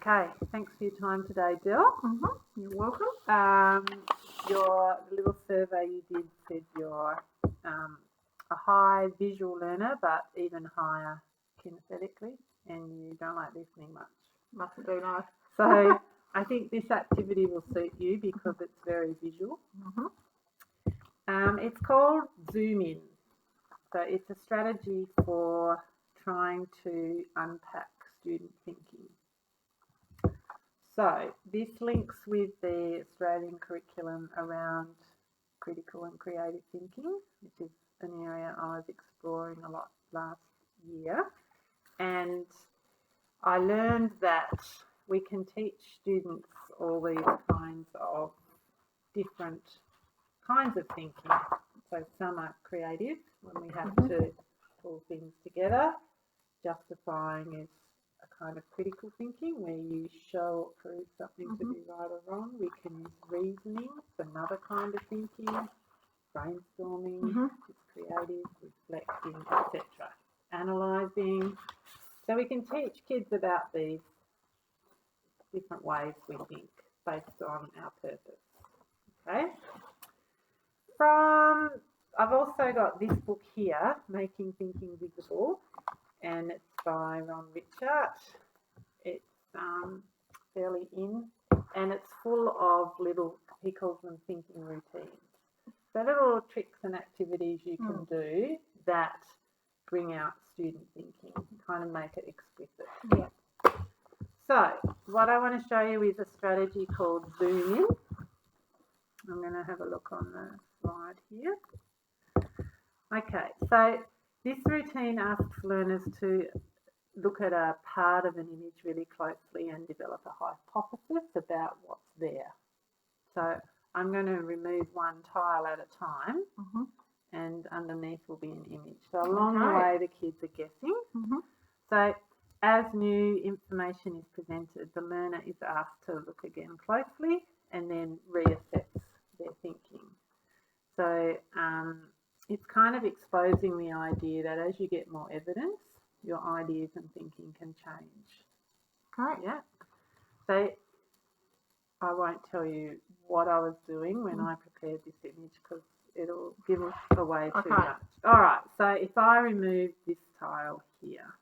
Okay, thanks for your time today, Del. You're welcome. Your little survey you did said you're a high visual learner, but even higher kinesthetically, and you don't like listening much. Mustn't do no. So I think this activity will suit you because it's very visual. It's called Zoom In. So it's a strategy for trying to unpack student thinking. So this links with the Australian curriculum around critical and creative thinking, which is an area I was exploring a lot last year. And I learned that we can teach students all these kinds of different kinds of thinking. So some are creative when we have to pull things together. Justifying is a kind of critical thinking where you show or prove something to be right or wrong. We can use reasoning, it's another kind of thinking. Brainstorming is creative, reflecting, etc. Analysing. So we can teach kids about these different ways we think based on our purpose. Okay. I've also got this book here, Making Thinking Visible, and it's by Ron Richard. It's fairly in, and it's full of little, he calls them thinking routines. So little tricks and activities you can do that bring out student thinking, kind of make it explicit. Yeah. So what I want to show you is a strategy called Zoom In. I'm going to have a look on the slide here. Okay, so this routine asks learners to look at a part of an image really closely and develop a hypothesis about what's there. So I'm going to remove one tile at a time, and underneath will be an image. So along the way, the kids are guessing. So as new information is presented, the learner is asked to look again closely and then reassess their thinking. So it's kind of exposing the idea that as you get more evidence, your ideas and thinking can change. Great. Yeah. So I won't tell you what I was doing when I prepared this image because it'll give away too much. All right. So if I remove this tile here,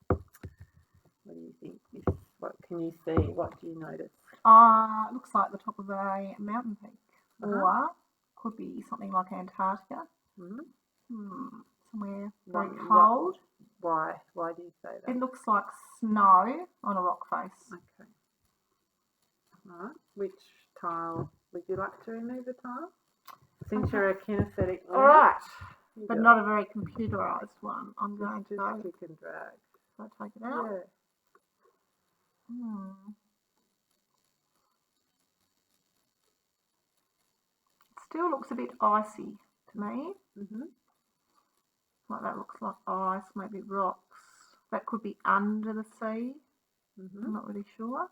what do you think? What can you see? What do you notice? It looks like the top of a mountain peak, or could be something like Antarctica. Somewhere very cold. Why? Why do you say that? It looks like snow on a rock face. Okay. All right. Which tile would you like to remove a tile? Since you're a kinesthetic learner. All right. But not a very computerised one. I'm going to go. Click and drag. Shall I take it out? Yeah. It still looks a bit icy to me. Like that looks like ice, maybe rocks. That could be under the sea. I'm not really sure.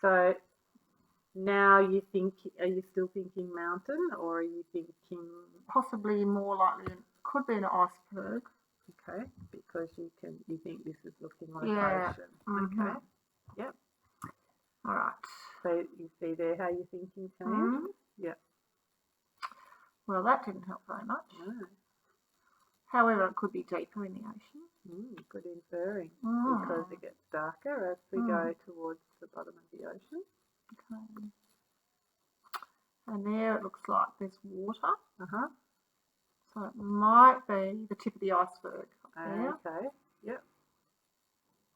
So now you think, are you still thinking mountain or are you thinking? Possibly more likely, could be an iceberg. Okay, because you think this is looking like ocean. Okay. Yep. All right. So you see there how your thinking changed? Yep. Well, that didn't help very much. No. However, it could be deeper in the ocean. Good inferring because it gets darker as we go towards the bottom of the ocean. Okay. And there it looks like there's water. So it might be the tip of the iceberg up there. Okay. Yep.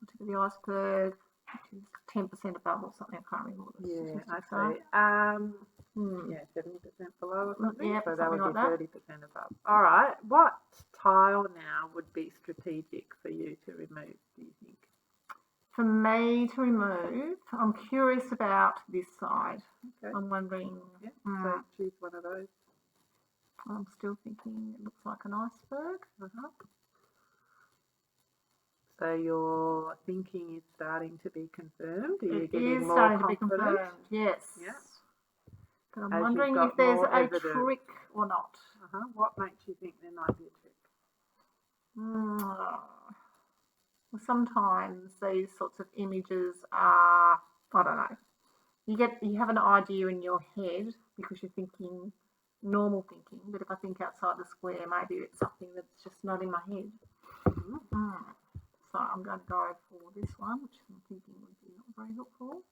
The tip of the iceberg, which is 10% above or something. I can't remember what the statistics I see. are. Yeah, 70% below or something. Yeah, so that would like be 30% above. All right. What tile now would be strategic for you to remove, do you think? For me to remove, I'm curious about this side. Okay. I'm wondering. So choose one of those. I'm still thinking it looks like an iceberg. So your thinking is starting to be confirmed. Are you It getting is more starting confident? to be confirmed. Yes. Yeah. But I'm wondering if there's a trick or not. What makes you think there might be a trick? sometimes these sorts of images are, I don't know, you have an idea in your head because you're thinking normal thinking, but if I think outside the square, maybe it's something that's just not in my head. So I'm going to go for this one, which I'm thinking would be not very helpful.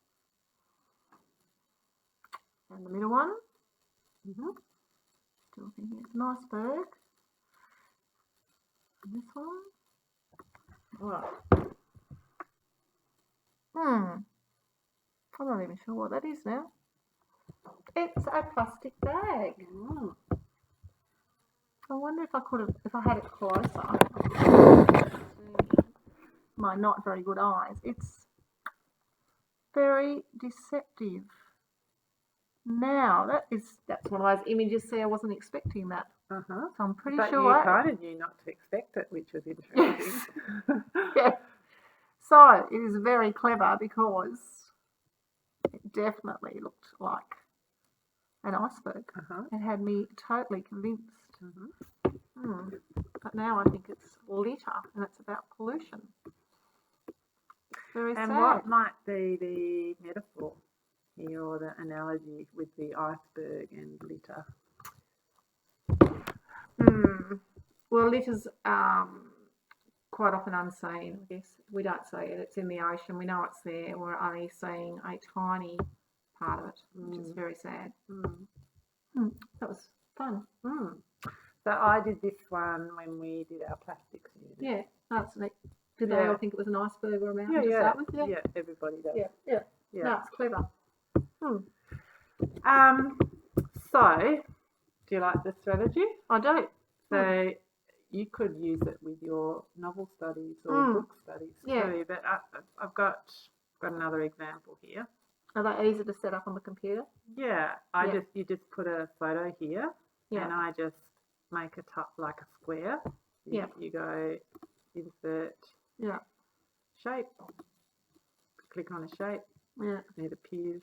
And the middle one. Still thinking it's an iceberg. And this one. Right. I'm not even sure what that is now. It's a plastic bag. I wonder if I had it closer. My not very good eyes. It's very deceptive. Now that's one of those images. See, I wasn't expecting that. So I'm pretty sure. But you kind of knew not to expect it, which was interesting. Yeah. So it is very clever because it definitely looked like an iceberg. It had me totally convinced. But now I think it's litter and it's about pollution. Very sad. What might be the metaphor here or the analogy with the iceberg and litter? Well, litter's quite often unseen, I guess. We don't see it. It's in the ocean. We know it's there. We're only seeing a tiny part of it, which is very sad. That was fun. So I did this one when we did our plastics unit. Yeah, that's neat. Did they all think it was an iceberg or a mountain to start with? Yeah, everybody does. Yeah. No, it's clever. So, do you like the strategy? I do. So you could use it with your novel studies or book studies too. But I've got another example here. Are they easy to set up on the computer? Yeah, you just put a photo here, and I just make a like a square. You go insert shape, click on a shape, it appears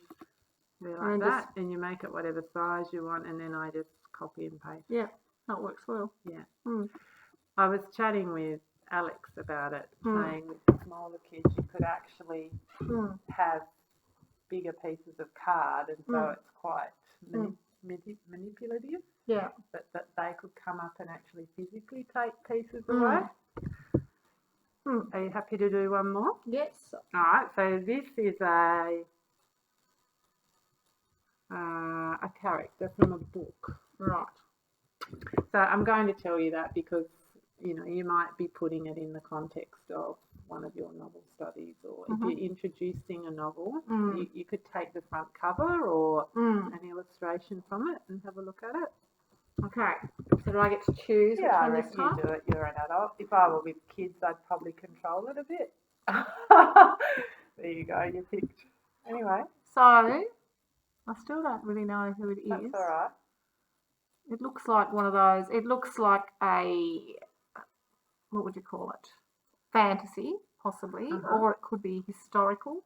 there like that, and you make it whatever size you want, and then I just copy and paste. Yeah, that works well. Yeah. I was chatting with Alex about it, saying with the smaller kids you could actually have bigger pieces of card, and so it's quite manipulative. Yeah. But that they could come up and actually physically take pieces away. Are you happy to do one more? Yes. All right. So this is a character from a book. Right. So I'm going to tell you that because you might be putting it in the context of one of your novel studies, or if you're introducing a novel, you could take the front cover or an illustration from it and have a look at it. Okay. So do I get to choose which one this time? You do it. You're an adult. If I were with kids, I'd probably control it a bit. There you go. You picked. Anyway. So I still don't really know who it is. That's all right. It looks like one of those. It looks like a, what would you call it? Fantasy, possibly, or it could be historical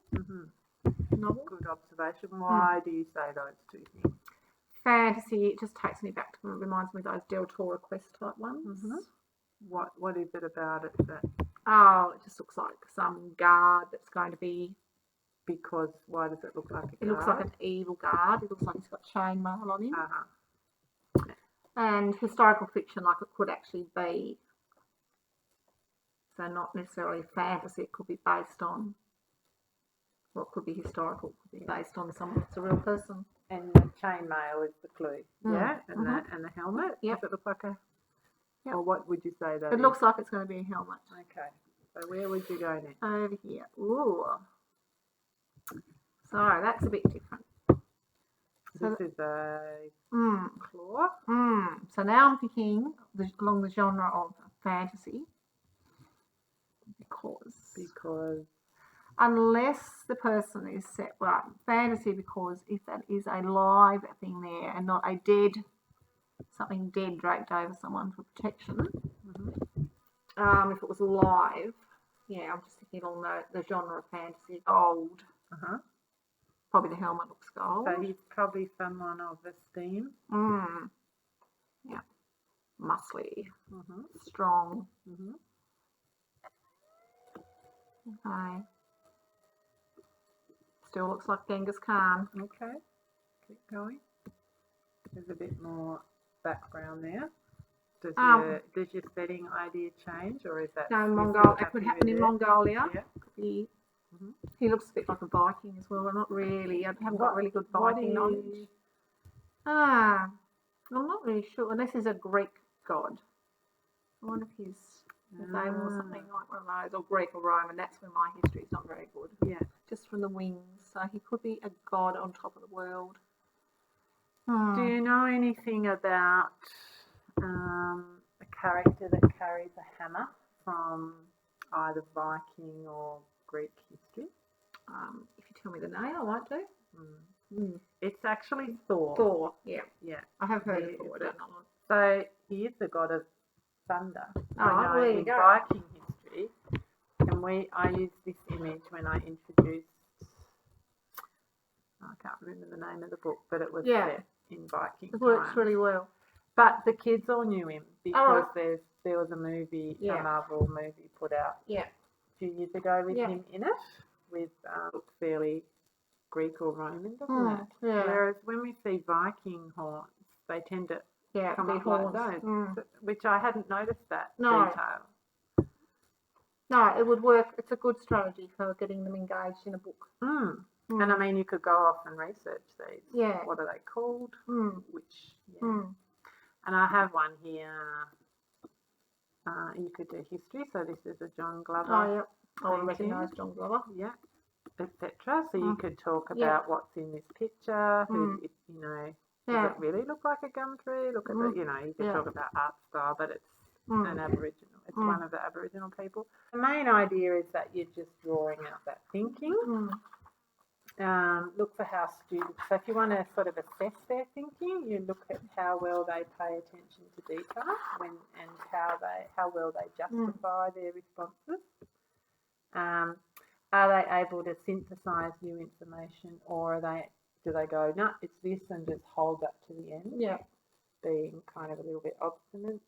novel. Good observation. Why do you say those two things? Fantasy, it just takes me back to, reminds me of those Del Toro Quest type ones. What is it about it that? Oh, it just looks like some guard that's going to be. Because why does it look like a guard? It looks like an evil guard. It looks like he's got chainmail on him. And historical fiction, like it could actually be. So not necessarily fantasy. It could be based on. Well, it could be historical. It could be based on someone that's a real person. And the chainmail is the clue, yeah, and the helmet. Does it look like a? Or what would you say that? It looks like it's going to be a helmet. Okay, so where would you go next? Over here. Ooh. So that's a bit different. This is a claw. So now I'm thinking along the genre of fantasy, because. Unless the person is set, well, fantasy, because if that is a live thing there and not a something dead draped over someone for protection. If it was live, I'm just thinking along the genre of fantasy, gold. Probably the helmet looks gold. So he's probably someone of esteem. Yeah. Muscly. Strong. Okay. Still looks like Genghis Khan. Okay, keep going. There's a bit more background there. Does your setting idea change, or is that No, you're Mongolia. still It could happy happen with in it? Mongolia. Yeah. He looks a bit like a Viking as well. Not really. I haven't got really good Viking knowledge. I'm not really sure. And this is a Greek god. I wonder if his name or something like one of those, or Greek or Roman. That's where my history is not very good. Yeah. Just from the wings. So he could be a god on top of the world. Do you know anything about a character that carries a hammer from either Viking or Greek history? If you tell me the name, I might do. It's actually Thor. Thor, yeah. Yeah. I have heard of Thor. So he is the god of thunder. Oh, there you in go. Viking history, and I used this image when I introduced. I can't remember the name of the book, but it was set in Viking times. It works really well. But the kids all knew him because there was a movie, a Marvel movie put out a few years ago with him in it, with fairly Greek or Roman, doesn't it? Yeah. Whereas when we see Viking horns, they tend to come up horns. like those, which I hadn't noticed that No. detail. No, it would work. It's a good strategy for getting them engaged in a book. And I mean, you could go off and research these. Yeah. What are they called? Which, Mm. And I have one here. You could do history. So this is a John Glover. Oh, yeah. I painting. recognise John Glover. Yeah, etc. So you could talk about what's in this picture. Who, does it really look like a gum tree? Look at the, you could talk about art style, but it's an Aboriginal. It's one of the Aboriginal people. The main idea is that you're just drawing out that thinking. Look for how students, so if you want to sort of assess their thinking, you look at how well they pay attention to detail and how well they justify their responses. Are they able to synthesise new information, or do they go, no, it's this, and just hold that to the end? Yeah. Being kind of a little bit obstinate.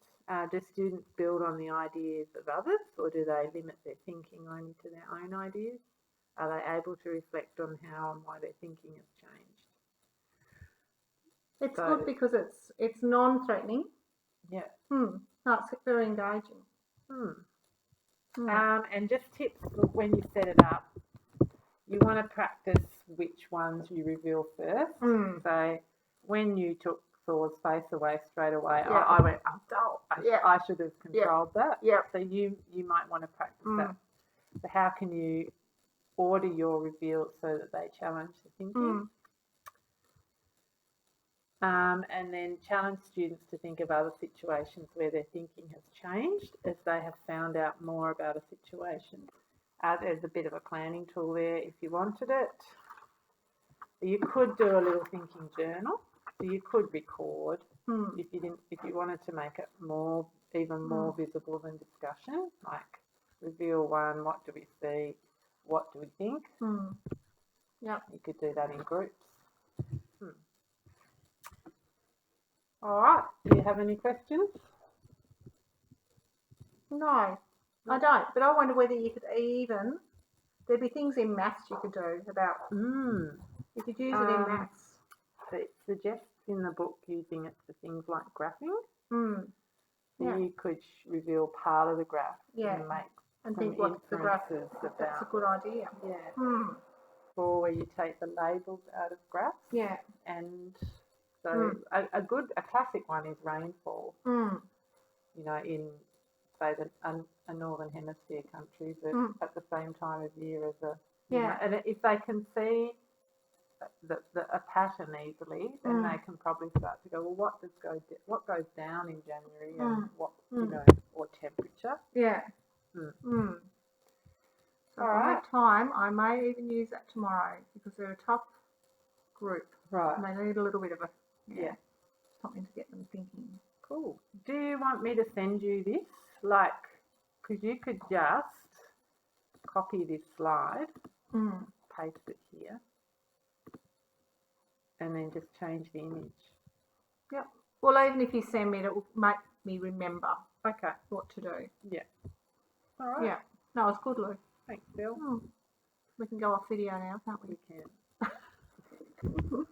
Do students build on the ideas of others, or do they limit their thinking only to their own ideas? Are they able to reflect on how and why their thinking has changed? It's good because it's non-threatening. Yeah. That's very engaging. And just tips when you set it up. You want to practice which ones you reveal first. So when you took Thor's face away straight away, I went, oh, dull. I should have controlled that. Yeah. So you might want to practice that. So how can you order your reveals so that they challenge the thinking? And then challenge students to think of other situations where their thinking has changed as they have found out more about a situation. There's a bit of a planning tool there if you wanted it. You could do a little thinking journal. So you could record if you wanted to make it even more visible than discussion. Like reveal one, what do we see, what do we think? Yeah. You could do that in groups. All right. Do you have any questions? No, I don't. But I wonder whether you could there'd be things in maths you could do about. You could use it in maths. It suggests in the book using it for things like graphing. So you could reveal part of the graph and make some think what's the graph. That's a good idea. Yeah. Or where you take the labels out of graphs. Yeah. And so a classic one is rainfall. In say a northern hemisphere countries at the same time of year as and if they can see a pattern easily, then they can probably start to go, well, what goes down in January and what or temperature. Yeah. So if I have time, I may even use that tomorrow because they're a tough group. Right. And they need a little bit of something to get them thinking. Cool. Do you want me to send you this? Because you could just copy this slide, paste it here, and then just change the image. Yep. Well, even if you send me it, it will make me remember what to do. Yeah. All right. Yeah. No, it's good, Lou. Thanks, Bill. We can go off video now, can't we? We can.